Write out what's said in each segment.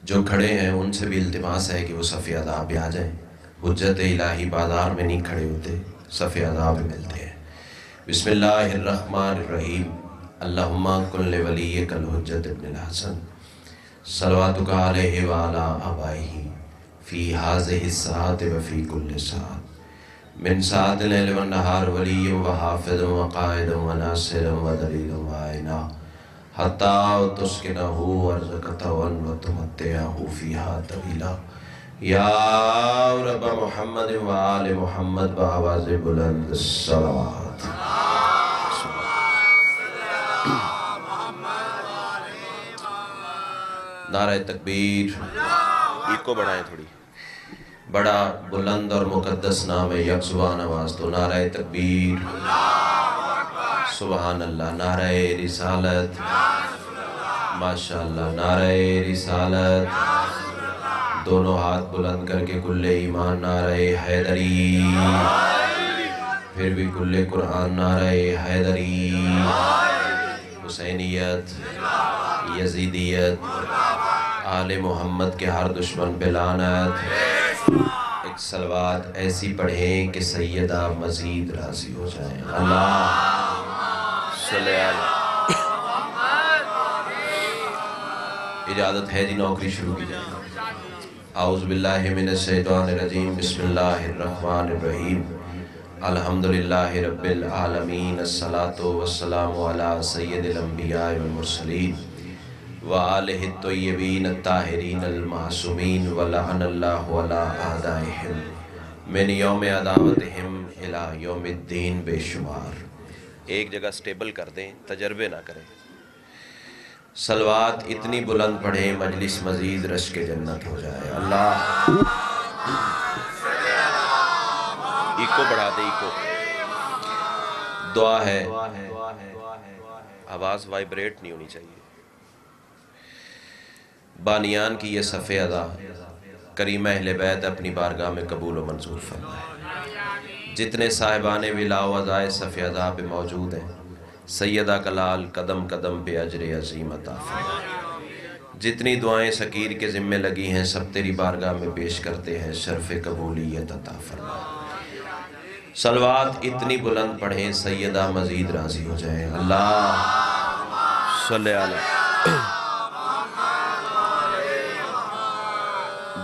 جو کھڑے ہیں ان سے بھی التماس ہے کہ وہ صف اذا پہ آ جائیں. حجت الہی بازار میں نہیں کھڑے ہوتے، صف اذا پہ ملتے ہیں. بسم اللہ الرحمن الرحیم. اللہم کن لولیک الحجت ابن الحسن صلواتک علیہ وعلی آبائہ فی ہذہ الساعۃ وفی کل ساعۃ من ساعۃ اللیل والنہار ولی وحافظ وقائد وناصر ودلیل وعینا حتی تسکنہ ورزقتہ وتمتعہ فیہا طویلا. یا رب محمد وآل محمد بآواز بلند الصلوات. نعرہ تکبیر. ایکو بڑھائیں تھوڑی. بڑا بلند اور مقدس نام ہے یک زبان آواز تو نعرہ تکبیر. سبحان اللہ. نعرہ رسالت. ماشاءاللہ. نعرہ رسالت. دونوں ہاتھ بلند کر کے کل ایمان نعرہ حیدری. پھر بھی کل قرآن نعرہ حیدری. حسینیت، یزیدیت، آل محمد کے ہر دشمن پہ لعنت. ایک صلوات ایسی پڑھیں کہ سیدہ مزید راضی ہو جائیں. اللہ صلی اللہ. اجازت ہے جی نوکری شروع کی جائے. اعوذ باللہ من الشیطان الرجیم. بسم اللہ الرحمن الرحیم. الحمدللہ رب العالمین. الصلاة والسلام علی سید الانبیاء والمرسلین وآلہ الطیبین الطاہرین المعصومین ولعن اللہ علی اعدائہم من یوم عداوتہم الی یوم الدین. بے شمار. ایک جگہ سٹیبل کر دیں، تجربے نہ کریں. صلوات اتنی بلند پڑھیں مجلس مزید رش کے جنت ہو جائے. اللہ. ایکو بڑھا دے. ایکو. دعا ہے آواز وائبریٹ نہیں ہونی چاہیے. بانیان کی یہ صف اذا کریم اہل بیت اپنی بارگاہ میں قبول و منظور فرمائے. جتنے صاحبان ولا و عزائے صف اذا پہ موجود ہیں سیدہ کلال قدم قدم پہ اجر عظیم عطا فرمائے. جتنی دعائیں سکیر کے ذمے لگی ہیں سب تیری بارگاہ میں پیش کرتے ہیں، شرف قبولیت عطا فرمائے. صلوات اتنی بلند پڑھیں سیدہ مزید راضی ہو جائیں. اللہ صلی اللہ.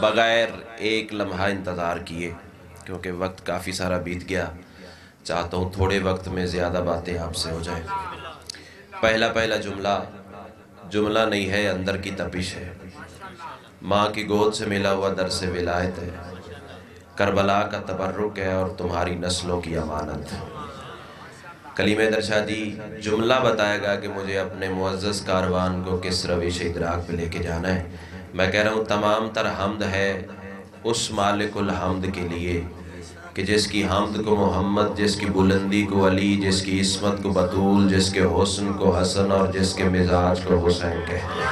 بغیر ایک لمحہ انتظار کیے کیونکہ وقت کافی سارا بیت گیا، چاہتا ہوں تھوڑے وقت میں زیادہ باتیں آپ سے ہو جائیں. پہلا جملہ نہیں ہے، اندر کی تپش ہے. ماں کی گود سے ملا ہوا درس ولایت ہے، کربلا کا تبرک ہے اور تمہاری نسلوں کی امانت ہے. کلیم درشاہ جی جملہ بتائے گا کہ مجھے اپنے معزز کاروان کو کس روش ادراک پہ لے کے جانا ہے. میں کہہ رہا ہوں تمام تر حمد ہے اس مالک الحمد کے لیے کہ جس کی حمد کو محمد، جس کی بلندی کو علی، جس کی عصمت کو بطول، جس کے حسن کو حسن اور جس کے مزاج کو حسین کہتے ہیں.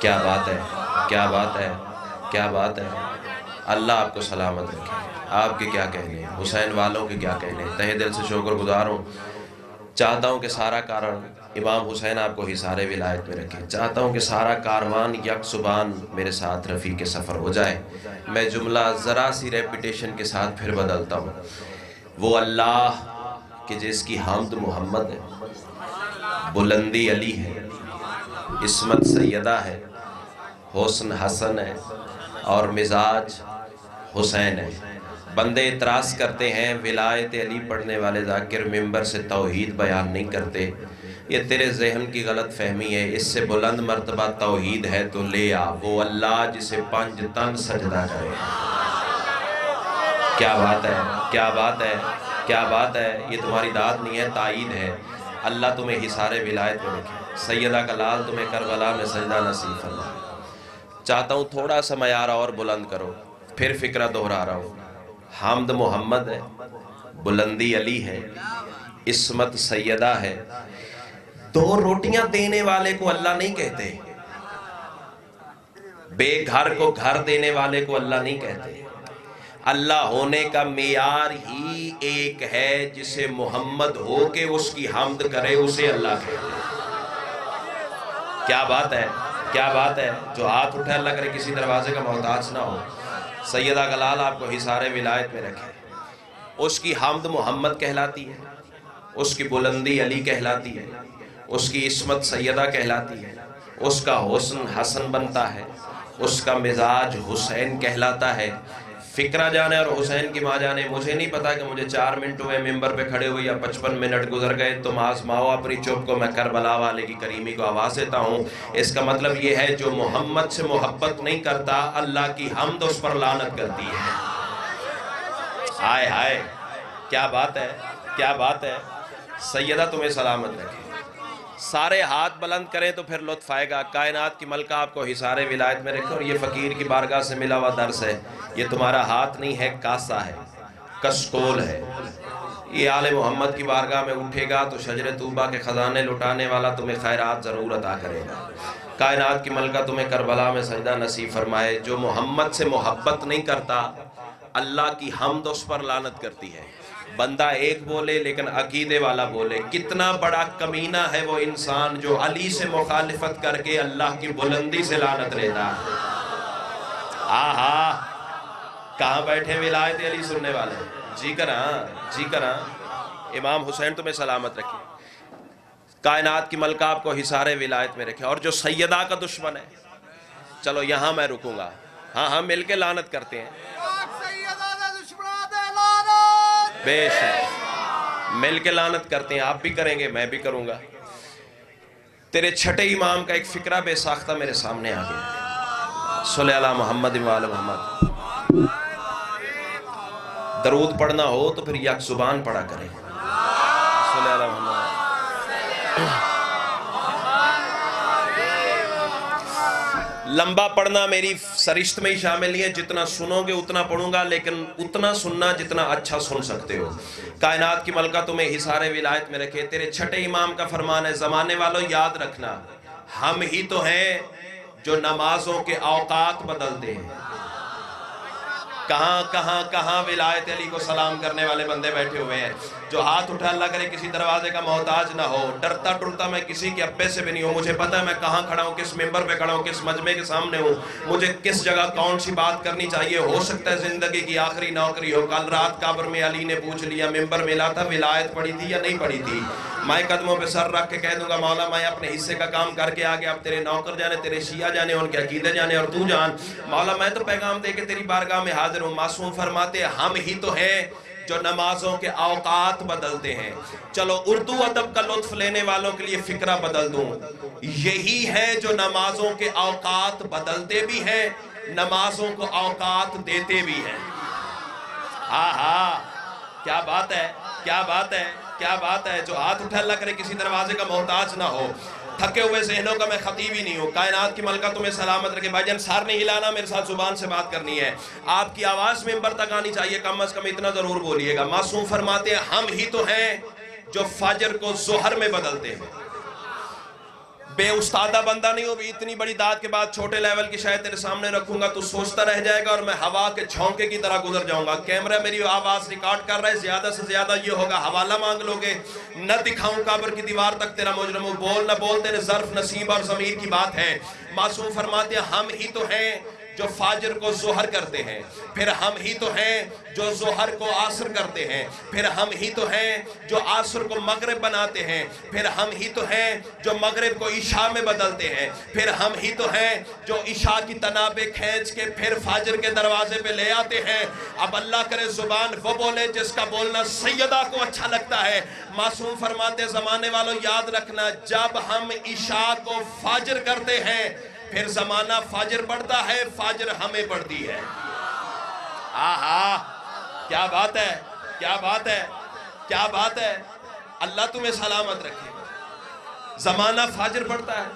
کیا بات ہے، کیا بات ہے، کیا بات ہے. اللہ آپ کو سلامت رکھے. آپ کے کیا کہنے ہیں، حسین والوں کے کیا کہنے ہیں. تہہ دل سے شکر گزار ہوں. چاہتا ہوں کہ سارا کارن امام حسین آپ کو حصار ولایت میں رکھے. چاہتا ہوں کہ سارا کاروان یک زبان میرے ساتھ رفیق سفر ہو جائے. میں جملہ ذرا سی ریپیٹیشن کے ساتھ پھر بدلتا ہوں. وہ اللہ کہ جس کی حمد محمد ہے، بلندی علی ہے، عصمت سیدہ ہے، حسن حسن ہے اور مزاج حسین ہے. بندے اعتراض کرتے ہیں ولایت علی پڑھنے والے ذاکر ممبر سے توحید بیان نہیں کرتے. یہ تیرے ذہن کی غلط فہمی ہے. اس سے بلند مرتبہ توحید ہے تو لے آ. وہ اللہ جسے پنج تن سجدہ کرے. کیا بات ہے، کیا بات ہے، کیا بات ہے. یہ تمہاری داد نہیں ہے، تائید ہے. اللہ تمہیں حصار ولایت میں رکھے. سیدہ کلال تمہیں کربلا میں سجدہ نصیب فرمائے. چاہتا ہوں تھوڑا سا معیار اور بلند کرو. پھر فکرہ دہرا رہا ہوں. حمد محمد ہے، بلندی علی ہے، عصمت سیدہ ہے. دو روٹیاں دینے والے کو اللہ نہیں کہتے، بے گھر کو گھر دینے والے کو اللہ نہیں کہتے. اللہ ہونے کا معیار ہی ایک ہے، جسے محمد ہو کے اس کی حمد کرے اسے اللہ کہتے. کیا بات ہے، کیا بات ہے، جو ہاتھ اٹھے اللہ کرے کسی دروازے کا محتاج نہ ہو۔ سیدہ کا لال آپ کو حصار ولایت میں رکھے، اس کی حمد محمد کہلاتی ہے، اس کی بلندی علی کہلاتی ہے، اس کی عصمت سیدہ کہلاتی ہے، اس کا حسن حسن بنتا ہے، اس کا مزاج حسین کہلاتا ہے۔ فکرہ جانے اور حسین کی ماں جانے، مجھے نہیں پتا کہ مجھے 4 منٹ ہوئے ممبر پہ کھڑے ہوئے یا 55 منٹ گزر گئے، تم آزماؤ اپنی چپ کو، میں کربلا والے کی کریمی کو آواز دیتا ہوں۔ اس کا مطلب یہ ہے جو محمد سے محبت نہیں کرتا، اللہ کی حمد اس پر لعنت کرتی ہے۔ ہائے ہائے، کیا بات ہے، کیا بات ہے۔ سیدہ تمہیں سلامت رکھے، سارے ہاتھ بلند کریں تو پھر لطف آئے گا۔ کائنات کی ملکہ آپ کو حصار ولایت میں رکھے، اور یہ فقیر کی بارگاہ سے ملا ہوا درس ہے، یہ تمہارا ہاتھ نہیں ہے، کاسا ہے، کسکول ہے۔ یہ آل محمد کی بارگاہ میں اٹھے گا تو شجر طوبہ کے خزانے لٹانے والا تمہیں خیرات ضرور عطا کرے گا۔ کائنات کی ملکہ تمہیں کربلا میں سجدہ نصیب فرمائے۔ جو محمد سے محبت نہیں کرتا، اللہ کی حمد اس پر لعنت کرتی ہے۔ بندہ ایک بولے لیکن عقیدے والا بولے، کتنا بڑا کمینہ ہے وہ انسان جو علی سے مخالفت کر کے اللہ کی بلندی سے لعنت لیتا ہے۔ آہا، کہاں بیٹھے ولایت علی سننے والے، جی کراں، جی کراں۔ امام حسین تمہیں سلامت رکھے، کائنات کی ملکہ آپ کو حصار ولایت میں رکھے۔ اور جو سیدہ کا دشمن ہے، چلو یہاں میں رکوں گا، ہاں مل کے لعنت کرتے ہیں، بے شک مل کے لعنت کرتے ہیں، آپ بھی کریں گے میں بھی کروں گا۔ تیرے چھٹے امام کا ایک فکرہ بے ساختہ میرے سامنے آ گیا۔ صلی اللہ محمد و آل محمد۔ درود پڑھنا ہو تو پھر یک زبان پڑھا کریں، صلی اللہ محمد۔ لمبا پڑھنا میری سرشت میں ہی شامل نہیں ہے، جتنا سنو گے اتنا پڑھوں گا، لیکن اتنا سننا جتنا اچھا سن سکتے ہو۔ کائنات کی ملکہ تمہیں حصار ولایت میں رکھے۔ تیرے چھٹے امام کا فرمان ہے، زمانے والوں یاد رکھنا، ہم ہی تو ہیں جو نمازوں کے اوقات بدلتے ہیں۔ کہاں کہاں کہاں ولایت علی کو سلام کرنے والے بندے بیٹھے ہوئے ہیں، جو ہاتھ اٹھا اللہ کرے کسی دروازے کا محتاج نہ ہو۔ ڈرتا ٹرتا میں کسی کے ابے سے بھی نہیں ہوں، مجھے پتا ہے میں کہاں کھڑا ہوں، کس ممبر پہ کھڑا ہوں، کس مجمع کے سامنے ہوں، مجھے کس جگہ کون سی بات کرنی چاہیے۔ ہو سکتا ہے زندگی کی آخری نوکری ہو۔ کل رات قبر میں علی نے پوچھ لیا، ممبر ملا تھا، ولایت پڑی تھی یا نہیں پڑی تھی؟ میں قدموں پہ سر رکھ کے کہہ دوں گا، مولا میں اپنے حصے کا کام کر کے آگے، اب تیرے نوکر جانے، تیرے شیعہ جانے، ان کے عقیدے جانے، اور تو جان مولا میں تو پیغام دے کے تیری بارگاہ میں حاضر ہوں۔ معصوم فرماتے ہم ہی تو ہیں جو نمازوں کے اوقات بدلتے ہیں۔ چلو اردو ادب کا لطف لینے والوں کے لیے فکرہ بدل دوں، یہی ہے جو نمازوں کے اوقات بدلتے بھی ہیں، نمازوں کو اوقات دیتے بھی ہیں۔ کیا بات ہے، کیا بات ہے، کیا بات ہے۔ جو ہاتھ اٹھا اللہ کرے کسی دروازے کا محتاج نہ ہو۔ تھکے ہوئے ذہنوں کا میں خطیب ہی نہیں ہوں۔ کائنات کی ملکہ تمہیں سلامت رکھے۔ بھائی جان سار نہیں ہلانا، میرے ساتھ زبان سے بات کرنی ہے، آپ کی آواز ممبر تک آنی چاہیے، کم از کم اتنا ضرور بولیے گا۔ معصوم فرماتے ہیں ہم ہی تو ہیں جو فجر کو ظہر میں بدلتے ہیں۔ بے استادہ بندہ نہیں ہو بھی، اتنی بڑی داد کے بعد چھوٹے لیول کی شاید تیرے سامنے رکھوں گا تو سوچتا رہ جائے گا، اور میں ہوا کے جھونکے کی طرح گزر جاؤں گا۔ کیمرہ میری آواز ریکارڈ کر رہا ہے، زیادہ سے زیادہ یہ ہوگا حوالہ مانگ لو گے، نہ دکھاؤں قبر کی دیوار تک تیرا مجرم، بول نہ بول تیرے ظرف نصیب اور ضمیر کی بات ہے۔ معصوم فرماتے ہیں ہم ہی تو ہیں جو فجر کو ظہر کرتے ہیں، پھر ہم ہی تو ہیں جو ظہر کو عصر کرتے ہیں، پھر ہم ہی تو ہیں جو عصر کو مغرب بناتے ہیں، پھر ہم ہی تو ہیں جو مغرب کو عشاء میں بدلتے ہیں، پھر ہم ہی تو ہیں جو عشاء کی تنابیں کھینچ کے پھر فجر کے دروازے پہ لے آتے ہیں۔ اب اللہ کرے زبان وہ بولے جس کا بولنا سیدہ کو اچھا لگتا ہے۔ معصوم فرماتے زمانے والوں یاد رکھنا، جب ہم عشاء کو فجر کرتے ہیں پھر زمانہ فجر پڑھتا ہے، فجر ہمیں پڑھتی ہے۔ کیا بات ہے، کیا بات ہے، کیا بات ہے۔ اللہ تمہیں سلامت رکھے۔ زمانہ فجر پڑھتا ہے،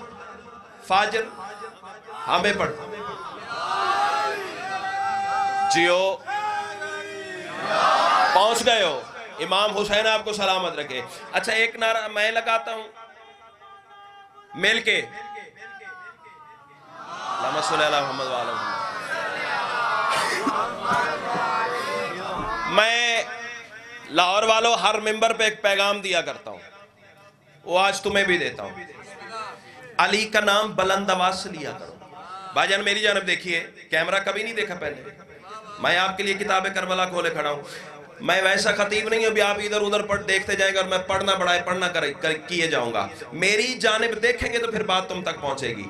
فجر ہمیں پڑھتا ہے۔ جیو پہنچ گئے ہو، امام حسین آپ کو سلامت رکھے۔ اچھا ایک نعرہ میں لگاتا ہوں مل کے، اللہم صلی اللہ محمد و آل محمد۔ میں لاہور والوں ہر ممبر پہ ایک پیغام دیا کرتا ہوں، وہ آج تمہیں بھی دیتا ہوں۔ علی کا نام بلند آواز سے لیا کرو. بھائی میری جانب دیکھیے, کیمرہ کبھی نہیں دیکھا پہلے, میں آپ کے لیے کتاب کربلا کھولے کھڑا ہوں. میں ویسا خطیب نہیں ہوں بھی آپ ادھر ادھر پڑھ دیکھتے جائیں گے اور میں پڑھنا کیے جاؤں گا. میری جانب دیکھیں گے تو پھر بات تم تک پہنچے گی.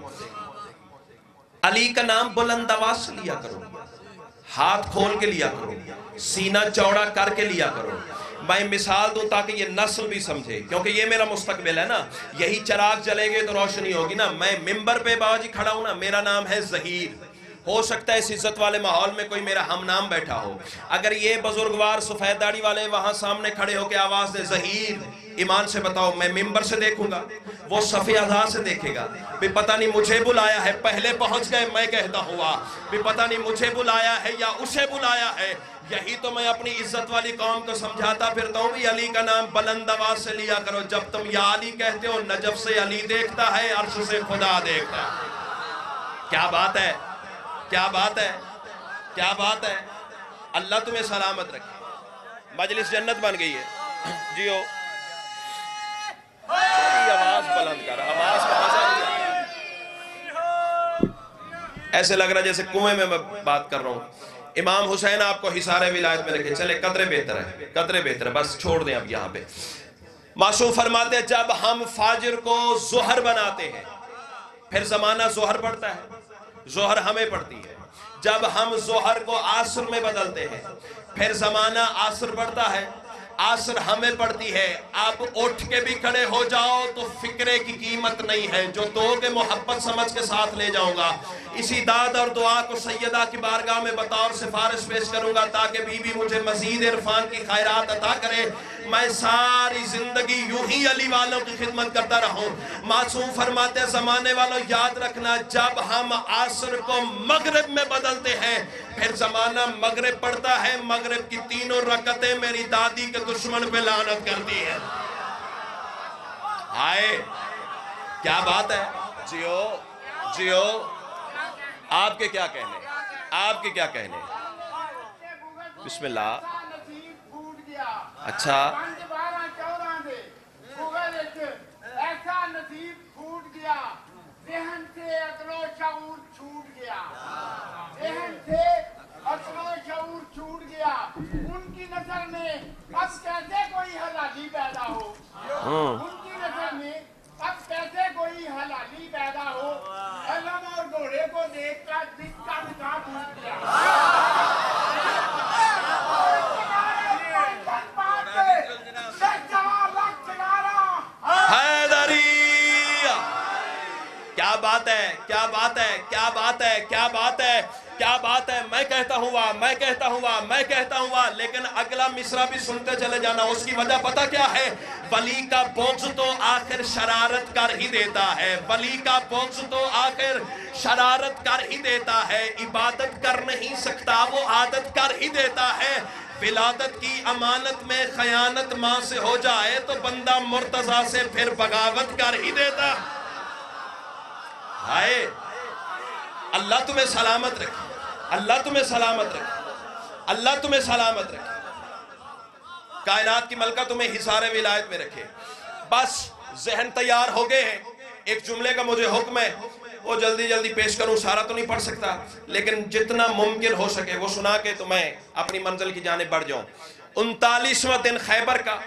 علی کا نام بلند آواز سے لیا کرو, ہاتھ کھول کے لیا کرو, سینہ چوڑا کر کے لیا کرو. میں مثال دوں تاکہ یہ نسل بھی سمجھے, کیونکہ یہ میرا مستقبل ہے نا, یہی چراغ جلیں گے تو روشنی ہوگی نا. میں ممبر پہ بابا جی کھڑا ہوں نا, میرا نام ہے ظہیر. ہو سکتا ہے اس عزت والے ماحول میں کوئی میرا ہم نام بیٹھا ہو. اگر یہ بزرگوار سفید داڑھی والے وہاں سامنے کھڑے ہو کے آواز دے ظہیر, ایمان سے بتاؤ میں ممبر سے دیکھوں گا, وہ صفی اعضاء سے دیکھے گا, بھی پتہ نہیں مجھے بلایا ہے, پہلے پہنچ گئے میں کہتا ہوا, بھی پتہ نہیں مجھے بلایا ہے یا اسے بلایا ہے. یہی تو میں اپنی عزت والی قوم کو سمجھاتا پھرتا ہوں بھی علی کا نام بلند آواز سے لیا کرو. جب تم یا علی کہتے ہو, نجف سے علی دیکھتا ہے, عرش سے خدا دیکھتا ہے. کیا بات ہے, کیا بات ہے, کیا بات ہے. اللہ تمہیں سلامت رکھے. مجلس جنت بن گئی ہے جیو. آواز بلند کر, آواز کا مزہ نہیں آ رہا, ایسے لگ رہا جیسے کنویں میں بات کر رہا ہوں. امام حسین آپ کو حصار ولایت میں رکھے. چلے قدرے بہتر ہے, قدرے بہتر ہے, بس چھوڑ دیں اب یہاں پہ. معصوم فرماتے ہیں جب ہم فاجر کو ظہر بناتے ہیں, پھر زمانہ ظہر پڑتا ہے, ظہر ہمیں پڑتی ہے. جب ہم ظہر کو عصر میں بدلتے ہیں, پھر زمانہ عصر پڑتا ہے, عصر ہمیں پڑتی ہے. آپ اٹھ کے بھی کھڑے ہو جاؤ تو فکرے کی قیمت نہیں ہے, جو دو کے محبت سمجھ کے ساتھ لے جاؤں گا. اسی داد اور دعا کو سیدہ کی بارگاہ میں بطور سفارش پیش کروں گا تاکہ بی بی مجھے مزید عرفان کی خیرات عطا کرے. میں ساری زندگی یوں ہی علی والوں کی خدمت کرتا رہوں. معصوم فرماتے ہیں زمانے والوں یاد رکھنا, جب ہم عصر کو مغرب میں بدلتے ہیں, پھر زمانہ مغرب پڑتا ہے. مغرب کی تینوں رکعتیں میری دادی کے دشمن پہ لعنت کرتی ہے. ہائے کیا بات ہے. جیو جیو, آپ کے کیا کہنے, آپ کے کیا کہنے. بسم اللہ. اچھا ایسا نصیب پھوٹ گیا, ذہن سے عقل و شعور چھوٹ گیا, ذہن سے عقل و شعور چھوٹ گیا. ان کی نظر میں اب کیسے کوئی حلالی پیدا ہو, ان کی نظر میں اب کیسے کوئی حلالی پیدا ہو. علم اور گھوڑے کو دیکھ کر دل کا نکاح ٹوٹ گیا. کیا بات ہے, کیا بات ہے, کیا بات ہے, کیا بات ہے, کیا بات ہے. میں کہتا ہوا, میں کہتا ہوا, میں کہتا ہوا, لیکن اگلا مصرع بھی سنتے چلے جانا. اس کی وجہ پتہ کیا ہے, ولی کا بغض تو آخر شرارت کر ہی دیتا ہے, ولی کا بغض تو آخر شرارت کر ہی دیتا ہے. عبادت کر نہیں سکتا, وہ عادت کر ہی دیتا ہے. ولادت کی امانت میں خیانت ماں سے ہو جائے تو بندہ مرتضیٰ سے پھر بغاوت کر ہی دیتا. ہائے اللہ تمہیں سلامت رکھے, اللہ تمہیں سلامت رکھے, اللہ تمہیں سلامت رکھے. کائنات کی ملکہ تمہیں حصار ولایت میں رکھے. بس ذہن تیار ہو گئے ہیں. ایک جملے کا مجھے حکم ہے, وہ جلدی جلدی پیش کروں, سارا تو نہیں پڑھ سکتا لیکن جتنا ممکن ہو سکے وہ سنا کے تو میں اپنی منزل کی جانب بڑھ جاؤں. 39واں دن خیبر کا.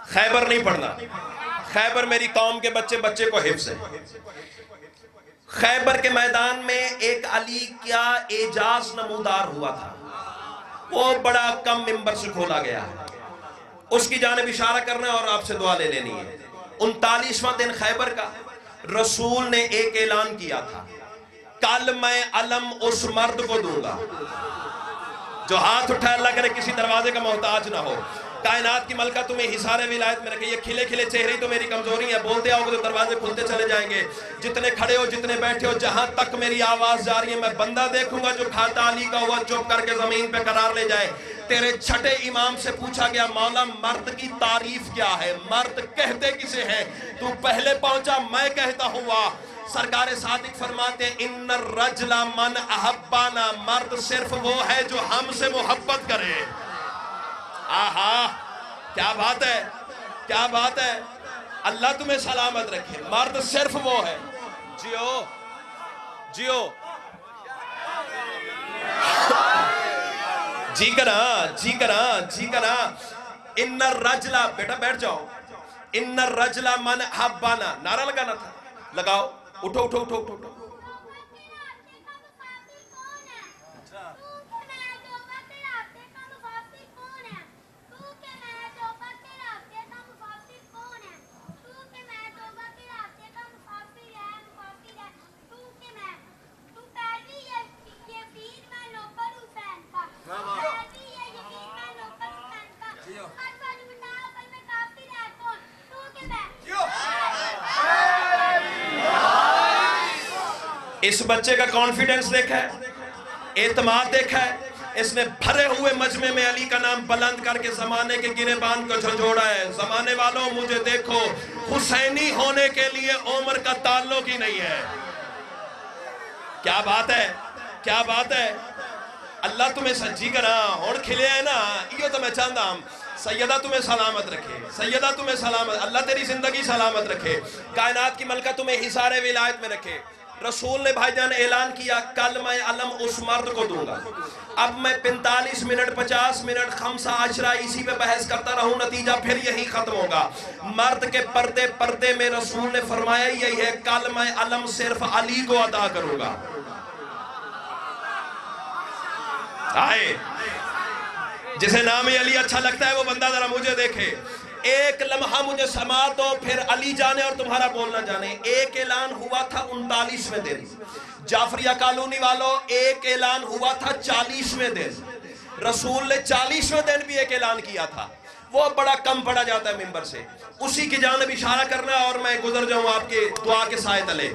خیبر نہیں پڑھنا, خیبر میری قوم کے بچے کو حفظ ہے. خیبر کے میدان میں ایک علی کیا اعجاز نمودار ہوا تھا, وہ بڑا کم ممبر سے کھولا گیا ہے. اس کی جانب اشارہ کرنا ہے اور آپ سے دعا لے لینی ہے. 39واں دن خیبر کا, رسول نے ایک اعلان کیا تھا, کل میں علم اس مرد کو دوں گا جو ہاتھ اٹھائے. اللہ کرے کسی دروازے کا محتاج نہ ہو. کائنات کی ملکہ تمہیں حصار ولایت میں رکھے. یہ کھلے کھلے چہرے تو میری کمزوری ہے, بولتے آؤ گے تو دروازے کھلتے چلے جائیں گے. جتنے کھڑے ہو, جتنے بیٹھے ہو, جہاں تک میری آواز جا رہی ہے, میں بندہ دیکھوں گا جو کھاتا علی کا ہوا چپ کر کے زمین پہ قرار لے جائے. تیرے چھٹے امام سے پوچھا گیا, مولا مرد کی تعریف کیا ہے, مرد کہتے کسے ہیں, تو پہلے پہنچا. میں کہتا ہوا, سرکار صادق فرماتے ہیں ان الرجل من احبانا, مرد صرف وہ ہے جو ہم سے محبت کرے. آہا کیا بات ہے, کیا بات ہے, اللہ تمہیں سلامت رکھے. مرد صرف وہ ہے. جیو جیو جی کرا جی کرا جی کرا. ان الرجل، بیٹا بیٹھ جاؤ. ان الرجل من حبانا، نعرہ لگانا تھا، لگاؤ. اٹھو اٹھو اٹھو اٹھو اٹھو. اس بچے کا کانفیڈنس دیکھا ہے، اعتماد دیکھا ہے. اس نے بھرے ہوئے مجمع میں علی کا نام بلند کر کے زمانے کے گریبان کو جھنجھوڑا ہے. زمانے والوں مجھے دیکھو، حسینی ہونے کے لیے عمر کا تعلق ہی نہیں ہے. کیا بات ہے، کیا بات ہے. اللہ تمہیں سچی کرا اور کھلے ہیں نا. یہ تو میں چاہتا ہوں سیدہ تمہیں سلامت رکھے، سیدہ تمہیں سلامت، اللہ تیری زندگی سلامت رکھے. کائنات کی ملکہ تمہیں حصار ولایت میں رکھے. رسول نے بھائی جان اعلان کیا کل میں علم اس مرد کو دوں گا. اب میں 45 منٹ 50 منٹ 15 اسی پہ بحث کرتا رہوں، نتیجہ پھر یہی ختم ہوگا. مرد کے پردے میں رسول نے فرمایا یہی ہے، کل میں علم صرف علی کو عطا کروں گا. آئے جسے نام علی اچھا لگتا ہے وہ بندہ ذرا مجھے دیکھے. ایک لمحہ مجھے سماعت دو، پھر علی جانے اور تمہارا بولنا جانے. ایک اعلان ہوا تھا 39ویں دن. جعفریہ کالونی والوں، ایک اعلان ہوا تھا 40ویں دن. رسول نے 40ویں دن بھی ایک اعلان کیا تھا. وہ بڑا کم پڑا جاتا ہے ممبر سے. اسی کی جانب اشارہ کرنا اور میں گزر جاؤں آپ کے دعا کے سائے تلے.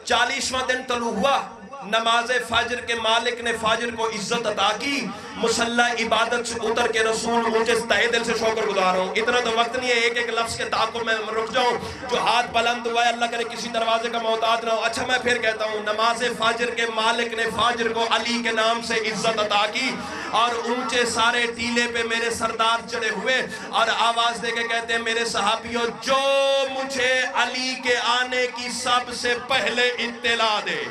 40واں دن طلوع ہوا. نماز فجر کے مالک نے فجر کو عزت عطا کی. مسلح عبادت سے اتر کے رسول مجھے تہہ دل سے شکر گزار ہوں. اتنا تو وقت نہیں ہے ایک ایک لفظ کے تعاقب میں رک جاؤں. جو ہاتھ بلند ہوا ہے اللہ کرے کسی دروازے کا محتاج نہ ہو. اچھا میں پھر کہتا ہوں، نماز فجر کے مالک نے فجر کو علی کے نام سے عزت عطا کی اور اونچے سارے ٹیلے پہ میرے سردار چڑھے ہوئے اور آواز دے کے کہتے ہیں میرے صحابیوں، جو مجھے علی کے آنے کی سب سے پہلے اطلاع دے.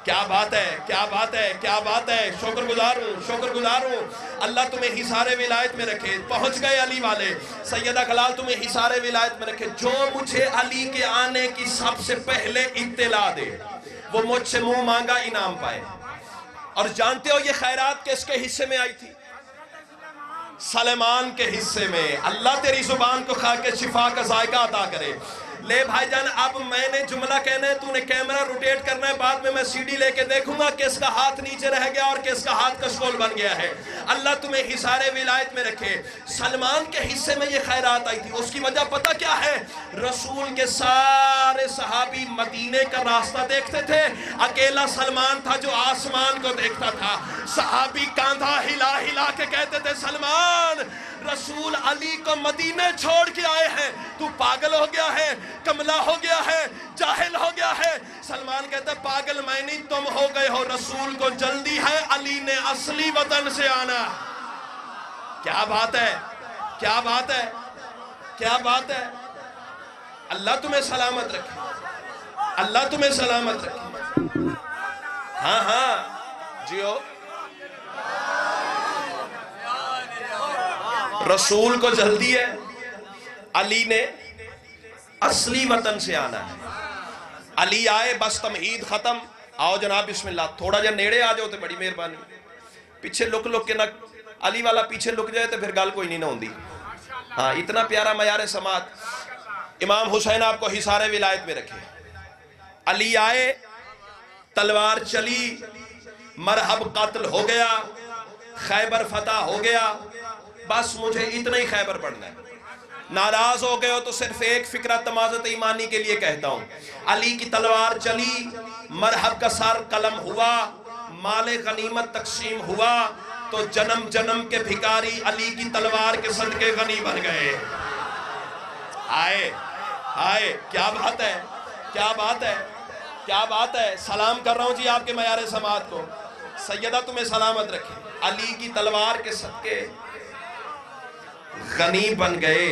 کیا بات ہے، کیا بات ہے، کیا بات ہے. شکر گزار ہوں، شکر گزار ہوں. اللہ تمہیں حصار ولایت میں رکھے. پہنچ گئے علی والے. سیدہ کلال تمہیں حصار ولایت میں رکھے. جو مجھے علی کے آنے کی سب سے پہلے اطلاع دے وہ مجھ سے منہ مانگا انعام پائے. اور جانتے ہو یہ خیرات کس کے حصے میں آئی تھی؟ سلیمان کے حصے میں. اللہ تیری زبان کو کھا کے شفا کا ذائقہ عطا کرے. لے بھائی جان اب میں نے جملہ کہنا ہے، تو نے کیمرہ روٹیٹ کرنا ہے. بعد میں سی ڈی لے کے دیکھوں گا کس کا ہاتھ نیچے رہ گیا اور کس کا ہاتھ کشکول بن گیا ہے. اللہ تمہیں حصار ولایت میں رکھے. سلمان کے حصے میں یہ خیرات آئی تھی. اس کی وجہ پتہ کیا ہے؟ رسول کے سارے صحابی مدینے کا راستہ دیکھتے تھے. اکیلا سلمان تھا جو آسمان کو دیکھتا تھا. صحابی کاندھا ہلا ہلا کے کہتے تھے سلمان، رسول علی کو مدینے چھوڑ کے آئے ہیں، تو پاگل ہو گیا ہے، کملا ہو گیا ہے، جاہل ہو گیا ہے. سلمان کہتا ہے پاگل میں نہیں، تم ہو گئے ہو. رسول کو جلدی ہے، علی نے اصلی وطن سے آنا. کیا بات ہے، کیا بات ہے، کیا بات ہے. اللہ تمہیں سلامت رکھے، اللہ تمہیں سلامت رکھے. ہاں ہاں جیو. رسول کو جلدی ہے، علی نے اصلی وطن سے آنا ہے. علی آئے بس تمہید ختم. آؤ جناب بسم اللہ. تھوڑا جا نیڑے آ جاؤ تو بڑی مہربانی. پیچھے لک لک کے نہ علی والا پیچھے لک جائے تو پھر گال کوئی نہیں نہ ہوندی. ہاں اتنا پیارا معیار سماعت. امام حسین آپ کو حصار ولایت میں رکھے. علی آئے، تلوار چلی، مرحب قتل ہو گیا، خیبر فتح ہو گیا. بس مجھے اتنا ہی خیبر پڑھنا ہے. ناراض ہو گئے ہو تو صرف ایک فکرہ تمازت ایمانی کے لیے کہتا ہوں. علی کی تلوار چلی، مرحب کا سر قلم ہوا، مال غنیمت تقسیم ہوا تو جنم جنم کے بھکاری علی کی تلوار کے صدقے غنی بن گئے. آئے آئے. کیا بات ہے، کیا بات ہے، کیا بات ہے. سلام کر رہا ہوں جی آپ کے معیار سماعت کو. سیدہ تمہیں سلامت رکھے. علی کی تلوار کے صدقے غنی بن گئے.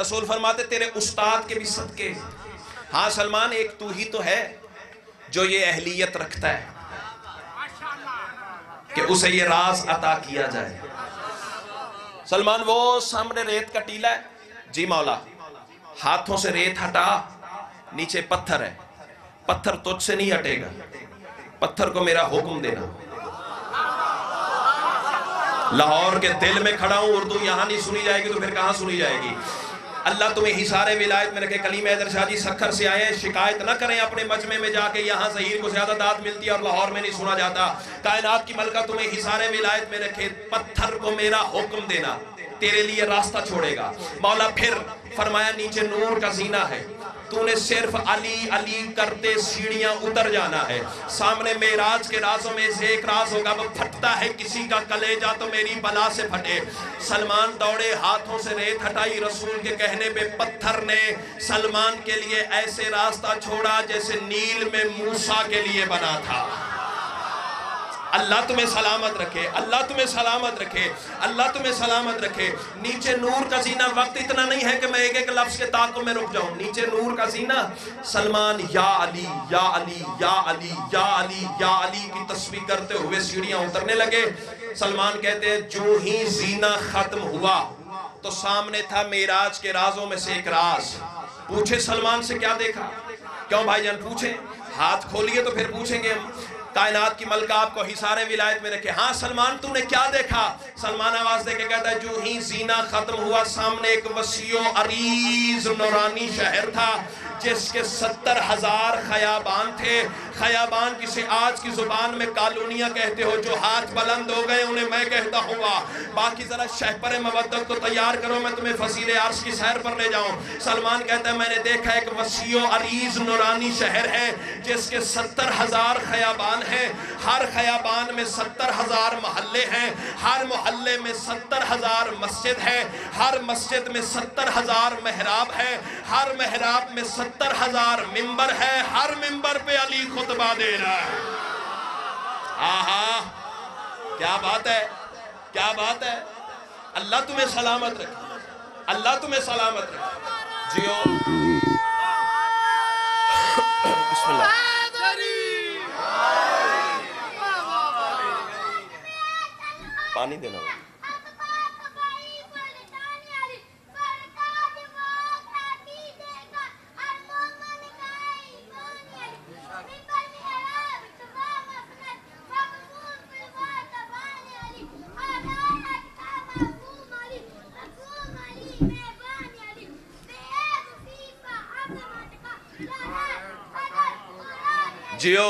رسول فرماتے تیرے استاد کے بھی صدقے. ہاں سلمان ایک تو ہی تو ہے جو یہ اہلیت رکھتا ہے کہ اسے یہ راز عطا کیا جائے. سلمان وہ سامنے ریت کا ٹیلا ہے. جی مولا ہاتھوں سے ریت ہٹا, نیچے پتھر ہے, پتھر تجھ سے نہیں ہٹے گا, پتھر کو میرا حکم دینا. لاہور کے دل میں کھڑا ہوں, اردو یہاں نہیں سنی جائے گی تو پھر کہاں سنی جائے گی. اللہ تمہیں حصار ولایت میں رکھے. کلیم حیدر شاہ جی سکھر سے آئے, شکایت نہ کریں اپنے مجمع میں جا کے یہاں ظہیر کو زیادہ داد ملتی ہے اور لاہور میں نہیں سنا جاتا. کائنات کی ملکہ تمہیں حصار ولایت میں رکھے, پتھر کو میرا حکم دینا, تیرے لیے راستہ چھوڑے گا. مولا پھر فرمایا نیچے نور کا زینہ ہے, تو نے صرف علی علی کرتے سیڑھیاں اتر جانا ہے. سامنے معراج کے رازوں میں سے ایک راز ہوگا, وہ پھٹتا ہے کسی کا کلیجہ تو میری بلا سے پھٹے. سلمان دوڑے, ہاتھوں سے ریت ہٹائی, رسول کے کہنے پہ پتھر نے سلمان کے لیے ایسے راستہ چھوڑا جیسے نیل میں موسیٰ کے لیے بنا تھا. اللہ تمہیں سلامت رکھے, اللہ تمہیں سلامت رکھے, اللہ تمہیں سلامت رکھے. نیچے نور کا زینہ, وقت اتنا نہیں ہے کہ میں ایک ایک لفظ کے تعاقب میں رک جاؤں. نیچے نور کا زینہ, سلمان یا علی یا علی یا علی یا علی یا علی کی تسبیح کرتے ہوئے سیڑھیاں اترنے لگے. سلمان کہتے ہیں جو ہی زینہ ختم ہوا تو سامنے تھا معراج کے رازوں میں سے ایک راز. پوچھے سلمان سے کیا دیکھا؟ کیوں بھائی جان پوچھیں, ہاتھ کھولیے تو پھر پوچھیں گے. کائنات کی ملکہ آپ کو حصار ولایت میں رکھے. ہاں سلمان تو نے کیا دیکھا؟ سلمان آواز دے کے کہتا ہے جو ہی زینہ ختم ہوا سامنے ایک وسیع و عریض نورانی شہر تھا جس کے 70,000 خیابان تھے. خیابان کسی آج کی زبان میں کالونیاں کہتے ہو, جو ہاتھ بلند ہو گئے انہیں میں کہتا ہوں. باقی ذرا شہپر مودت کو تیار کرو, میں تمہیں فصیل عرش کی سیر پر لے جاؤں. سلمان کہتا ہے میں نے دیکھا ایک وسیع و عریض نورانی شہر ہے جس کے 70,000 خیابان ہیں. ہر خیابان میں 70,000 محلے ہیں, ہر محلے میں 70,000 مسجد ہے, ہر مسجد میں 70,000 محراب ہے, ہر محراب میں 70,000 ممبر ہے, ہر ممبر پہ علی خطبہ دے رہا ہے. آہا کیا بات ہے, کیا بات ہے. اللہ تمہیں سلامت رکھے, اللہ تمہیں سلامت رکھے. جیو بسم اللہ. پانی دینا ہوگا. جیو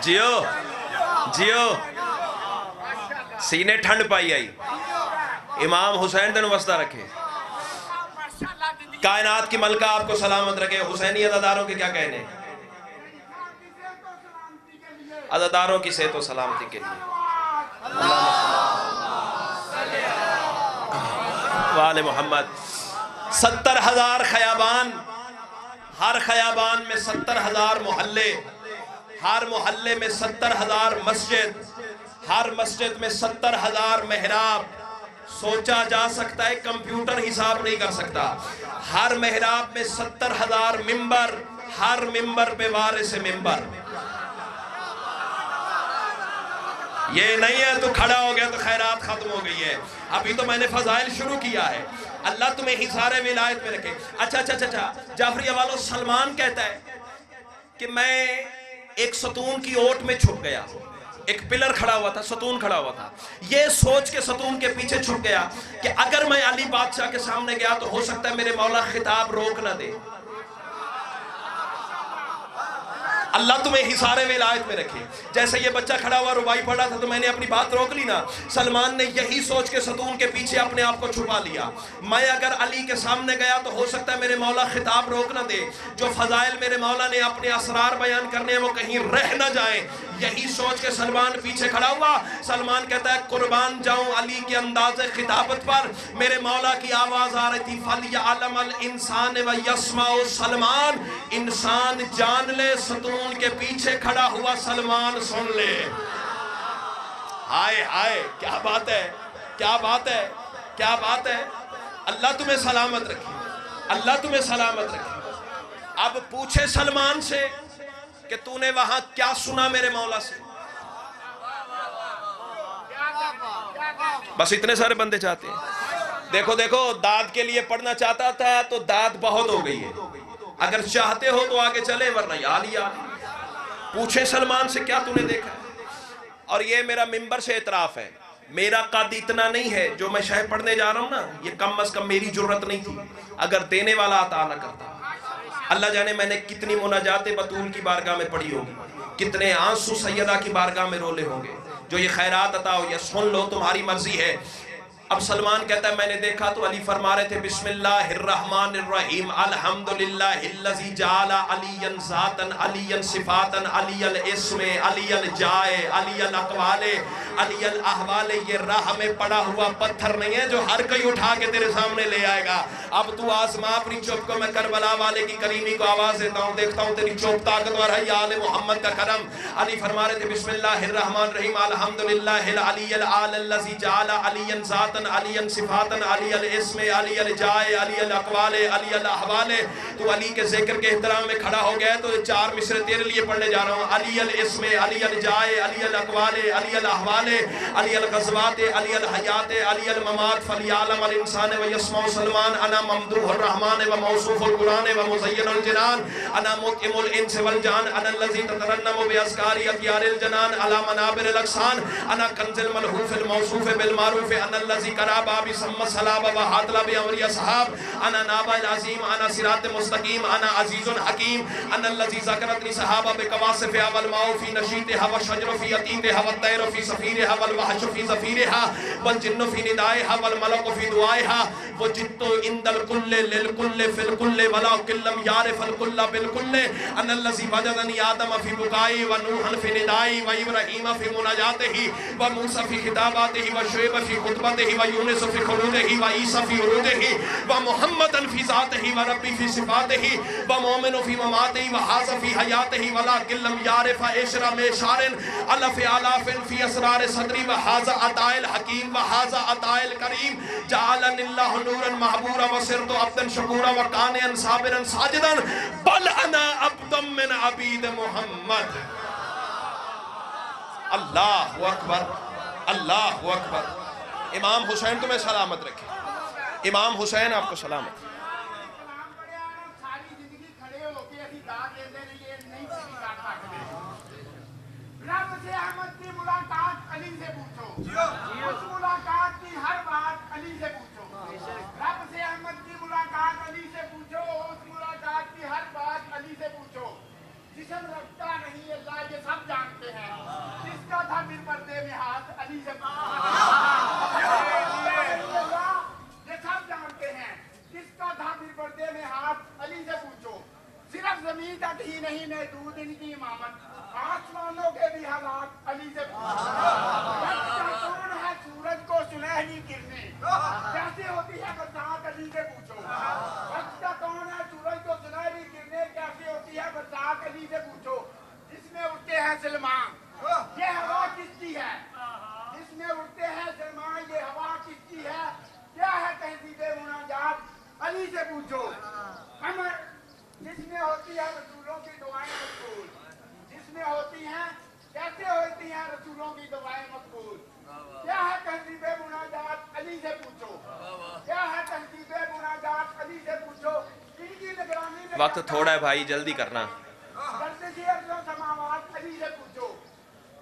جیو جیو سینے ٹھنڈ پائی آئی. امام حسین دن وسطہ رکھے. کائنات کی ملکہ آپ کو سلامت رکھے. حسینی عزاداروں کے کیا کہنے, عزاداروں کی صحت و سلامتی کے لیے وآل محمد. 70,000 خیابان, ہر خیابان میں 70,000 محلے, ہر محلے میں 70,000 مسجد, ہر مسجد میں 70,000 محراب. سوچا جا سکتا ہے, کمپیوٹر حساب نہیں کر سکتا. ہر محراب میں 70,000 ممبر, ہر ممبر پہ وارث ممبر. یہ نہیں ہے تو کھڑا ہو گیا تو خیرات ختم ہو گئی ہے. ابھی تو میں نے فضائل شروع کیا ہے. اللہ تمہیں حصار ولایت میں رکھے. اچھا جعفری والو, سلمان کہتا ہے کہ میں ایک ستون کی اوٹ میں چھپ گیا. ایک پلر کھڑا ہوا تھا، ستون کھڑا ہوا تھا. یہ سوچ کے ستون کے پیچھے چھپ گیا کہ اگر میں علی بادشاہ کے سامنے گیا تو ہو سکتا ہے میرے مولا خطاب روک نہ دے. اللہ تمہیں حصار ولایت میں رکھے. جیسے یہ بچہ کھڑا ہوا ربائی پڑھ رہا تھا تو میں نے اپنی بات روک لی نا. سلمان نے یہی سوچ کے ستون کے پیچھے اپنے آپ کو چھپا لیا. میں اگر علی کے سامنے گیا تو ہو سکتا ہے میرے مولا خطاب روک نہ دے، جو فضائل میرے مولا نے اپنے اسرار بیان کرنے ہیں وہ کہیں رہ نہ جائیں. یہی سوچ کے سلمان پیچھے کھڑا ہوا. سلمان کہتا ہے قربان جاؤں علی کے انداز خطابت پر. میرے مولا کی آواز آ رہی تھی فَلْيَعْلَمَ الْإِنسَانِ وَيَسْمَعُ سلمان، انسان جان لے ستون کے پیچھے کھڑا ہوا سلمان سن لے. ہائے ہائے کیا بات ہے، کیا بات ہے، کیا بات ہے. اللہ تمہیں سلامت رکھے، اللہ تمہیں سلامت رکھے. اب پوچھے سلمان سے کہ تو نے وہاں کیا سنا میرے مولا سے. بس اتنے سارے بندے چاہتے ہیں. دیکھو دیکھو داد کے لیے پڑھنا چاہتا تھا تو داد بہت ہو گئی ہے. اگر چاہتے ہو تو آگے چلے ورنہ یا لیا. پوچھے سلمان سے کیا تو نے دیکھا ہے. اور یہ میرا ممبر سے اعتراف ہے. میرا قد اتنا نہیں ہے جو میں شہ پڑھنے جا رہا ہوں نا، یہ کم از کم میری جرت نہیں تھی. اگر دینے والا عطا نہ کرتا. اللہ جانے میں نے کتنی مناجات بطول کی بارگاہ میں پڑھی ہوگی، کتنے آنسو سیدہ کی بارگاہ میں رولے ہوں گے. جو یہ خیرات عطا ہو یا سن لو تمہاری مرضی ہے. اب سلمان کہتا ہے میں نے دیکھا تو علی فرما رہے تھے بسم اللہ الرحمن الرحیم الحمدللہ الذی جعل علی ذاتن علی صفاتن علی الاسم علی الجائے علی الاقوال علی الاحوال. یہ راہ میں پڑا ہوا پتھر نہیں ہے جو ہر کوئی اٹھا کے تیرے سامنے لے آئے گا. اب تو آزما اپنی چوپ کو. میں کربلا والے کی کریمی کو آواز دیتا ہوں، دیکھتا ہوں تیری چوپ طاقتور ہے یا آل محمد کا کرم. علی فرما رہے تھے بسم اللہ الرحمن الرحیم الحمدللہ العلی العال الذی جعل علی ذاتن علی صفاتن علی الاسم علی الجائے علی الاقوال علی الاحوال. تو علی کے ذکر کے احترام میں کھڑا ہو گیا تو چار مصرے تیرے لیے پڑھنے جا رہا ہوں. علی الاسم علی الجائے علی الاقوال علی الاحوال علی الغزوات علی الحیات علی الممات فلیعلم الانسان ویسمع سلمان انا ممدوح الرحمن وموصوف القرآن ومزین الجنان انا مطعم الانس والجان انا الذی تترنم باذکار اطیار الجنان علی منابر الاغصان انا کنز الملحوف الموصوف بالمعروف انا الذی کرا بابی سم سلاب و حاطلہ بامری اصحاب انا نابا العظیم انا صراط مستقیم انا عزیز حکیم انا الذی ذکرتنی صحابہ بقواصفہ والماء فی نشیطہ والشجر فی عتیقہ والطیر فی صفیرہ والوحش فی زفیرہ والجن فی ندائہ والملک فی دعائہ وجدت عند الکل للکل فی الکل ولا کلم یعرف الکل بالکل انا الذی وجدنی آدم فی بکائی ونوحا فی ندائی وابراہیم فی مناجاتہ وموسیٰ فی خطاباتہ وشعیب فی خطبتہ ویونس فی خلودہ وعیسیٰ فی ورودہ ومحمد فی ذاتہ وربی فی صفاتہ ومومن فی مماتہ وحاظ فی حیاتہ ولا کلم یعرف عشر میشار الف آلاف فی اسرار صدری وحاظ عطائل حکیم وحاظ عطائل کریم جعلن اللہ نورا محبورا وسرت عبدا شکورا وکانعا صابرا ساجدا بل انا عبد من عبید محمد. اللہ اکبر اللہ اکبر. امام حسین تمہیں سلامت رکھے. امام حسین آپ کو سلامت. ساری زندگی کھڑے ہو کے اسی داد دیندے نہیں کر سکتے. رب سے احمد کی ملاقات علی سے پوچھو، اس ملاقات کی ہر بات علی سے پوچھو. رب سے احمد کی ملاقات علی سے پوچھو، اس ملاقات کی ہر بات علی سے پوچھو. جسم رکھتا نہیں اللہ یہ سب جانتے ہیں، جس کا تھا پھر پردے میں ہاتھ علی سے پوچھو. یہ سب جانتے ہیں جس کا تھا پھر پردے میں ہاتھ علی سے پوچھو. صرف زمین تک ہی نہیں محدود ان کی امامت، آسمانوں کے بھی حالات علی سے پوچھو. کون ہے سورج کو سنہری کرنیں، کیسے ہوتی ہے برسات علی سے پوچھو. وقت کا کون ہے سورج کو سنہری کرنیں، کیسے ہوتی ہے برسات علی سے پوچھو. جس میں اٹھتے ہیں سلمان یہ ہوا کس کی ہے، جس میں اٹھتے ہیں سلمان یہ ہوا کس کی ہے. کیا ہے تہذیب مناجات علی سے پوچھو. امر جس میں ہوتی ہے رسولوں کی دعائیں مقبول، جس میں ہوتی ہیں کیسے ہوتی ہیں رسولوں کی دعائیں مقبول. کیا ہے تہذیب مناجات علی سے پوچھو. کیا ہے تہذیب مناجات علی سے پوچھو. ان کی نگرانی میں وقت تھوڑا ہے بھائی، جلدی کرنا. گردش ارض و سماوات علی سے پوچھو.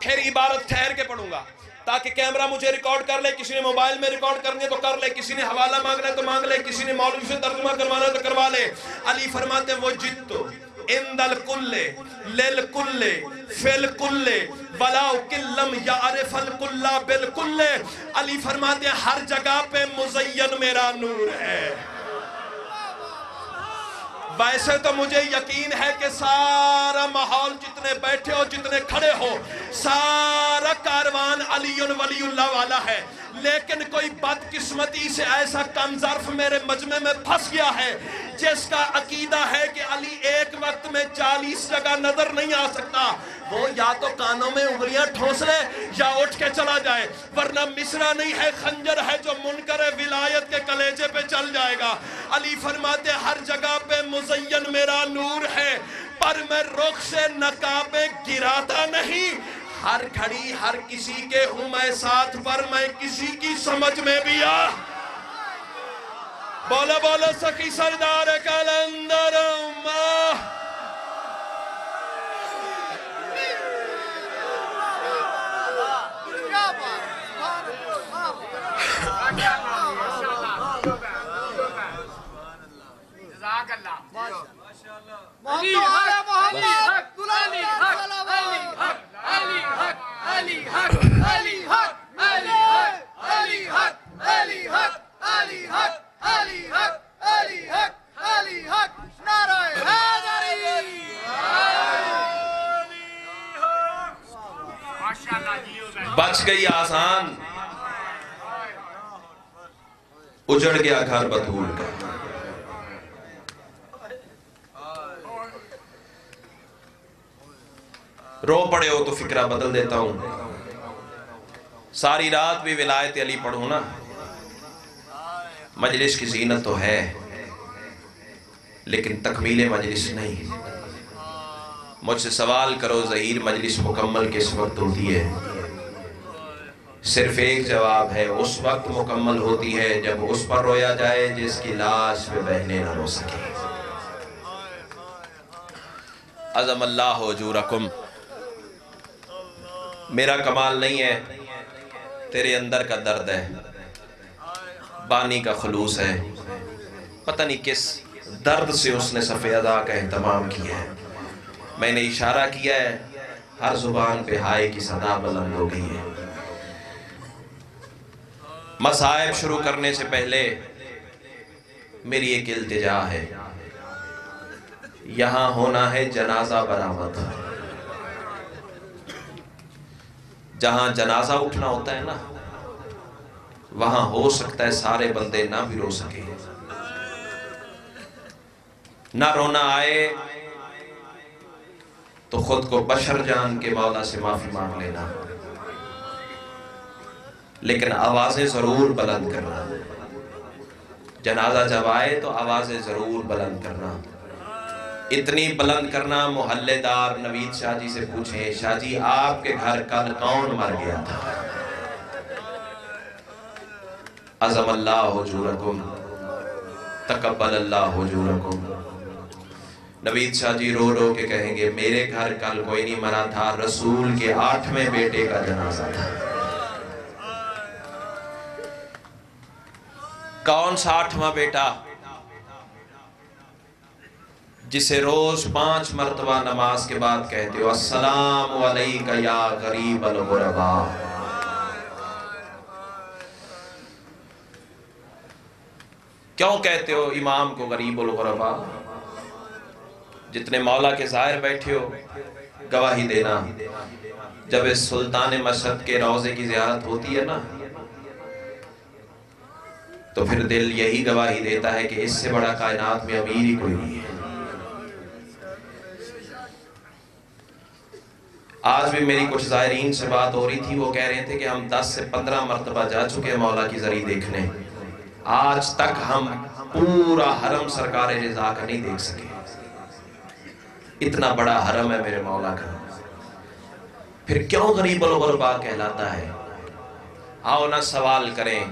پھر عبارت ٹھہر کے پڑھوں گا تاکہ کیمرہ مجھے ریکارڈ کر لے. کسی نے موبائل میں ریکارڈ کرنے تو کر لے, کسی نے حوالہ مانگنا ہے تو مانگ لے, کسی نے مولوی سے ترجمہ کروانا ہے تو کروا لے. علی فرماتے ہیں وہ جتو اند الکل للکل فی الکل ولاو کلم یعرف الکل بالکل. علی فرماتے ہیں ہر جگہ پہ مزین میرا نور ہے. ویسے تو مجھے یقین ہے کہ سارا ماحول جتنے بیٹھے ہو جتنے کھڑے ہو سارا کاروان علی ولی اللہ والا ہے, لیکن کوئی بدقسمتی سے ایسا کم ظرف میرے مجمع میں پھنس گیا ہے جس کا عقیدہ ہے کہ علی ایک وقت میں 40 جگہ نظر نہیں آ سکتا. وہ یا تو کانوں میں انگلیاں ٹھونس لے یا اٹھ کے چلا جائے, ورنہ مصرع نہیں ہے خنجر ہے جو منکر ولایت کے کلیجے پہ چل جائے گا. علی فرماتے ہر جگہ پہ مزین میرا نور ہے, پر میں رخ سے نقابیں گراتا نہیں. ہر گھڑی ہر کسی کے ہوں میں ساتھ, پر میں کسی کی سمجھ میں بھی آ. بولو بولو سخی سردار کلندر امہ. جزاک اللہ. علی حق علی حق علی حق علی حق علی حق علی حق علی حق علی حق علی حق علی حق علی حق علی حق علی حق علی حق. نعرہ حیدری. ماشاءاللہ جی ہو گئے. بچ گئی آسان, اجڑ گیا گھر بطول کا. رو پڑے ہو تو فکرہ بدل دیتا ہوں. ساری رات بھی ولایت علی پڑھوں نا. مجلس کی زینت تو ہے لیکن تکمیل مجلس نہیں. مجھ سے سوال کرو ظہیر مجلس مکمل کس وقت ہوتی ہے؟ صرف ایک جواب ہے, اس وقت مکمل ہوتی ہے جب اس پر رویا جائے جس کی لاش پہ بہنیں نہ رو سکیں. عظم اللہ اجورکم. میرا کمال نہیں ہے, تیرے اندر کا درد ہے, بانی کا خلوص ہے. پتہ نہیں کس درد سے اس نے صف ادا کا اہتمام کیا ہے. میں نے اشارہ کیا ہے, ہر زبان پہ ہائے کی صدا بلند ہو گئی ہے. مصائب شروع کرنے سے پہلے میری ایک التجا ہے, یہاں ہونا ہے جنازہ برآمد. جہاں جنازہ اٹھنا ہوتا ہے نا, وہاں ہو سکتا ہے سارے بندے نہ بھی رو سکیں. نہ رونا آئے تو خود کو بشر جان کے مولا سے معافی مانگ لینا, لیکن آوازیں ضرور بلند کرنا. جنازہ جب آئے تو آوازیں ضرور بلند کرنا. اتنی بلند کرنا محلے دار نوید شاہ جی سے پوچھیں, شاہ جی آپ کے گھر کل کون مر گیا تھا؟ عظم اللہ حجورکم, تقبل اللہ حجورکم. نوید شاہ جی رو رو کے کہیں گے میرے گھر کل کوئی نہیں مرا تھا, رسول کے 8ویں بیٹے کا جنازہ تھا. کون سا 8واں بیٹا جسے روز 5 مرتبہ نماز کے بعد کہتے ہو السلام علیکہ یا غریب الغرباء. کیوں کہتے ہو امام کو غریب الغرباء؟ جتنے مولا کے ظاہر بیٹھے ہو گواہی دینا. جب اس سلطان مشہد کے روضے کی زیارت ہوتی ہے نا تو پھر دل یہی گواہی دیتا ہے کہ اس سے بڑا کائنات میں امیر ہی کوئی نہیں ہے. آج بھی میری کچھ زائرین سے بات ہو رہی تھی, وہ کہہ رہے تھے کہ ہم 10 سے 15 مرتبہ جا چکے ہیں مولا کی زری دیکھنے, آج تک ہم پورا حرم سرکار رضا کا نہیں دیکھ سکے. اتنا بڑا حرم ہے میرے مولا کا, پھر کیوں غریب الغرباء کہلاتا ہے؟ آؤ نہ سوال کریں,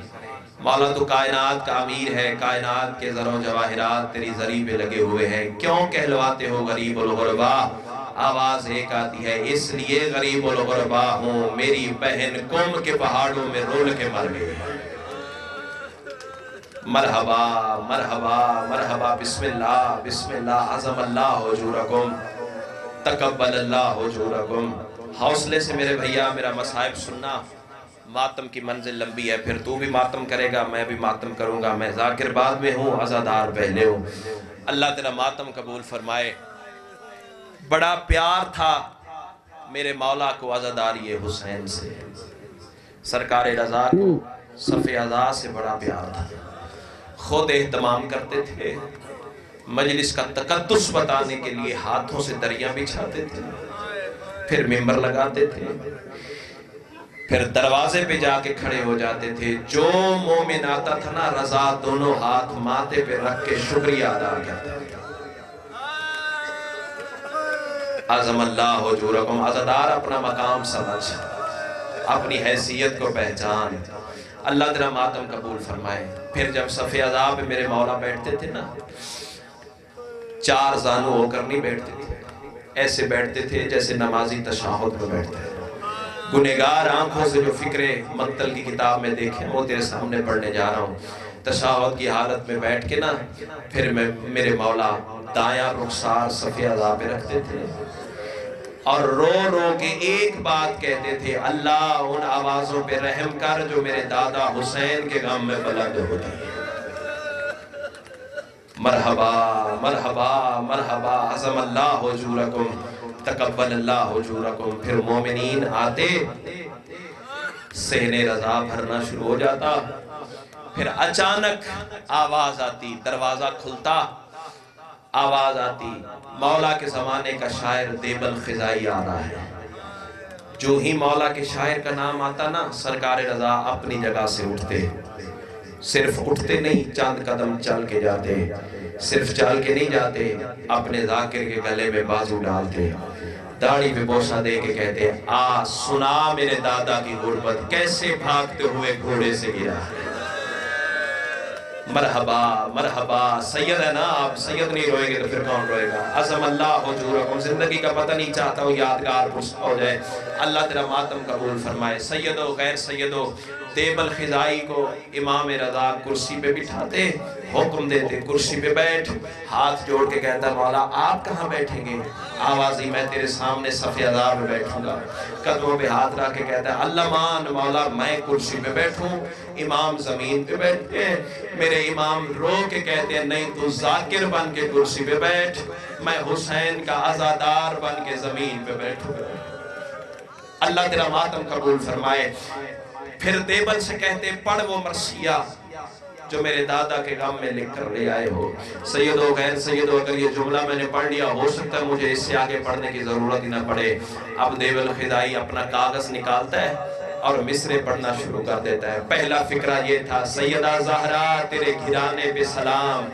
مولا تو کائنات کا امیر ہے, کائنات کے زر و جواہرات تیری زری پہ لگے ہوئے ہیں, کیوں کہلواتے ہو غریب الغرباء؟ آواز ایک آتی ہے، اس لیے غریب الغربا ہوں، میری بہن قوم کے پہاڑوں میں رول کے مر گئی۔ مرحبا مرحبا مرحبا، بسم اللہ بسم اللہ، عظم اللہ حضورکم، تقبل اللہ حضورکم۔ حوصلے سے میرے بھیا میرا مصائب سننا، ماتم کی منزل لمبی ہے، پھر تو بھی ماتم کرے گا، میں بھی ماتم کروں گا، میں ذاکر بعد میں ہوں، عزادار پہلے ہوں۔ اللہ تیرا ماتم قبول فرمائے۔ بڑا پیار تھا میرے مولا کو عزاداری حسین سے، سرکار رضا کو صف عزا سے بڑا پیار تھا، خود اہتمام کرتے تھے، مجلس کا تقدس بتانے کے لیے ہاتھوں سے دریاں بچھاتے تھے، پھر ممبر لگاتے تھے، پھر دروازے پہ جا کے کھڑے ہو جاتے تھے، جو مومن آتا تھا نا رضا دونوں ہاتھ ماتھے پہ رکھ کے شکریہ ادا کرتا تھا۔ عظم اللہ حضورکم، عزادار اپنا مقام سمجھ، اپنی حیثیت کو پہچان، اللہ تیرا ماتم قبول فرمائے۔ پھر جب صف عزا پہ میرے مولا بیٹھتے تھے نا، چار زانو ہو کر نہیں بیٹھتے تھے، ایسے بیٹھتے تھے جیسے نمازی تشہد میں بیٹھتے ہیں۔ گنہگار آنکھوں سے جو فکر مقتل کی کتاب میں دیکھیں وہ تیرے سامنے پڑھنے جا رہا ہوں۔ تشہد کی حالت میں بیٹھ کے نا پھر میرے مولا دایاں رخسار صف عزا پہ رکھتے تھے اور رو رو کے ایک بات کہتے تھے، اللہ ان آوازوں پہ رحم کر جو میرے دادا حسین کے غم میں بلند ہوتی ہے۔ مرحبا مرحبا مرحبا، عظم اللہ حضورکم، تقبل اللہ حضورکم۔ پھر مومنین آتے، صحن رضا بھرنا شروع ہو جاتا، پھر اچانک آواز آتی، دروازہ کھلتا، آواز آتی، مولا کے زمانے کا شاعر دیبل خزائی آ رہا ہے۔ جو ہی مولا کے شاعر کا نام آتا نا، سرکار رضا اپنی جگہ سے اٹھتے، صرف اٹھتے نہیں، چند قدم چل کے جاتے، صرف چل کے نہیں جاتے، اپنے ذاکر کے گلے میں بازو ڈالتے، داڑھی پہ بوسہ دے کے کہتے، آ سنا میرے دادا کی غربت کیسے بھاگتے ہوئے گھوڑے سے گرا ہے۔ مرحبا مرحبا، سید ہے نا آپ، سید نہیں روئیں گے تو پھر کون روئے گا؟ عظم اللہ حضورکم، زندگی کا پتہ نہیں چاہتا ہوں یادگار پرسہ ہو جائے، اللہ تیرا ماتم قبول فرمائے۔ سیدو غیر سیدو، دیبل خزائی کو امام رضا کرسی پہ بٹھاتے، حکم دیتے کرسی پہ بیٹھ، ہاتھ جوڑ کے کہتا مولا آپ کہاں بیٹھیں گے؟ آوازی میں تیرے سامنے صف عزا میں بیٹھوں گا، قدموں پہ ہاتھ رکھ کے کہتا ہے اللہ مان مولا میں کرسی پہ بیٹھوں، امام زمین پہ بیٹھتے ہیں۔ میرے امام رو کے کہتے ہیں نہیں تو ذاکر بن کے کرسی پہ بیٹھ، میں حسین کا عزادار بن کے زمین پہ بیٹھوں گا۔ اللہ تیرا ماتم قبول فرمائے۔ پھر دیبل سے کہتے پڑھ وہ مرثیہ جو میرے دادا کے غم میں لکھ کر لے آئے ہو۔ سیدو غیر سیدو، اگر یہ جملہ میں نے پڑھ لیا ہو سکتا ہے مجھے اس سے آگے پڑھنے کی ضرورت ہی نہ پڑے۔ اب دیبل خزائی اپنا کاغذ نکالتا ہے اور مصرے پڑھنا شروع کر دیتا ہے۔ پہلا فقرہ یہ تھا، سیدہ زہرا تیرے گھرانے پہ سلام،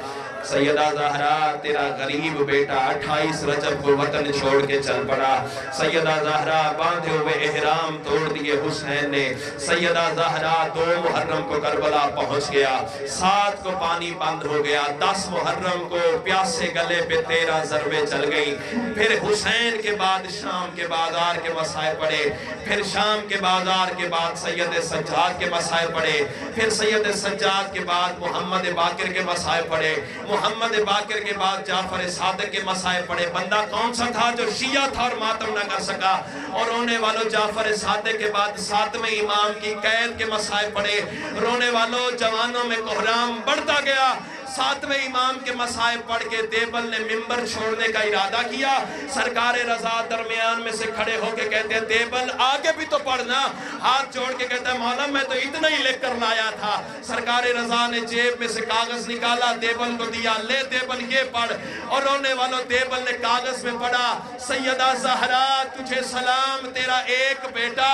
سیدہ زہرا تیرا غریب بیٹا 28 رجب کو وطن چھوڑ کے چل پڑا، سیدہ زہرا باندھے ہوئے احرام توڑ دیے حسین نے، سیدہ زہرا 2 محرم کو کربلا پہنچ گیا، 7 کو پانی بند ہو گیا، 10 محرم کو پیاسے گلے پہ 13 ضربیں چل گئی۔ پھر حسین کے بعد شام کے بازار کے مسائل پڑے، پھر شام کے بازار کے بعد سید سجاد کے مسائل پڑے، پھر سید سجاد کے بعد محمد باقر کے مسائل پڑے، محمد باقر کے بعد جعفر صادق کے مسائل پڑے۔ بندہ کون سا تھا جو شیعہ تھا اور ماتم نہ کر سکا؟ اور رونے والوں جعفر صادق کے بعد 7ویں امام کی قید کے مسائل پڑے، رونے والوں جوانوں میں کوہرام بڑھتا گیا۔ 7ویں امام کے مسائل پڑھ کے دیبل نے ممبر چھوڑنے کا ارادہ کیا۔ سرکار رضا درمیان میں سے کھڑے ہو کے کہتے ہیں دیبل آگے بھی تو پڑھنا، ہاتھ جوڑ کے کہتا ہے مولا میں تو اتنا ہی لکھ کر لایا تھا۔ سرکار رضا نے جیب میں سے کاغذ نکالا، دیبل کو دیا، لے دیبل یہ پڑھ، اور رونے والوں دیبل نے کاغذ میں پڑھا، سیدہ زہرا تجھے سلام تیرا ایک بیٹا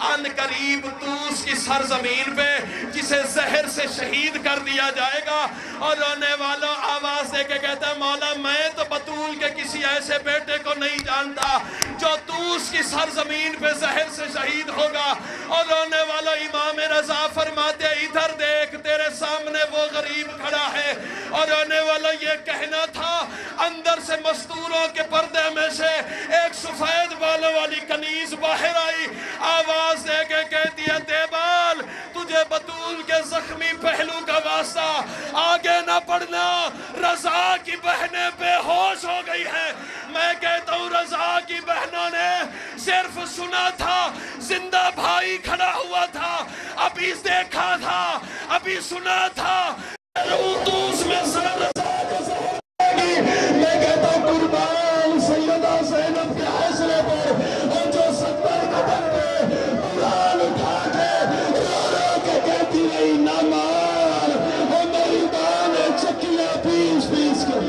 ان قریب توس کی سرزمین پہ جسے زہر سے شہید کر دیا جائے گا۔ اور رونے والوں آواز دے کے کہتا ہے مولا میں تو بطول کے کسی ایسے بیٹے کو نہیں جانتا جو توس کی سرزمین پہ زہر سے شہید ہوگا۔ اور رونے والوں امام رضا فرماتے ادھر دیکھ تیرے سامنے وہ غریب کھڑا ہے، اور رونے والوں یہ کہنا تھا اندر سے مستوروں کے پردے میں سے ایک سفید بالوں والی کنیز باہر آئی، آواز دے کے کہتی ہے دیبال تجھے بطول کے زخمی پہلو کا واسطہ آگے نہ پڑھنا، رضا کی بہنیں بے ہوش ہو گئی ہیں۔ میں کہتا ہوں رضا کی بہنوں نے صرف سنا تھا، زندہ بھائی کھڑا ہوا تھا، ابھی دیکھا تھا، ابھی سنا تھا، اس میں سر رضا کا زہر گی۔ میں کہتا ہوں قربان سیدہ زینب کے حوصلے پر، اور جو 70 قدم پہ قرآن اٹھا کے رو رو کے کہتی رہی نہ مار، اور میری ماں نے چکیاں پیس پیس کے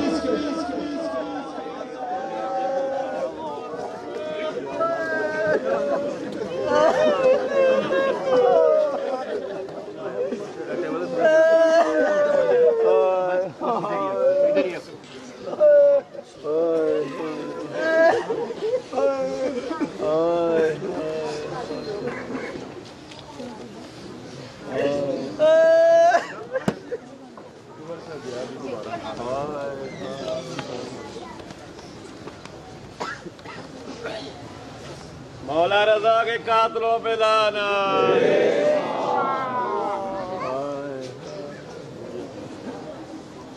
مولا رضا کے قاتلوں پہ لعنت۔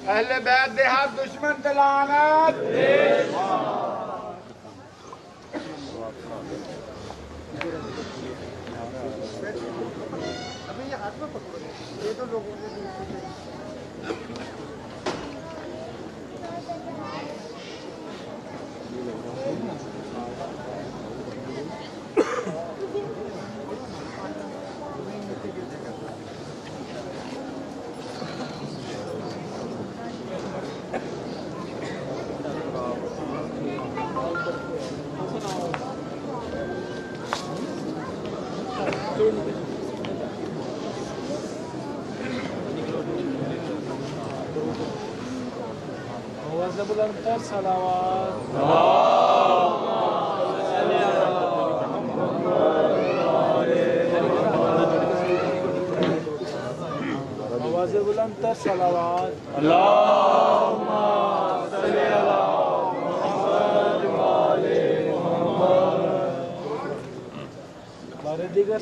اہل بیت دے ہاتھ دشمن تے لعنت۔ بلندتر صلوات آواز بلندتر صلوات اللہم صلی علی محمد و آل محمد۔ بارے دیگر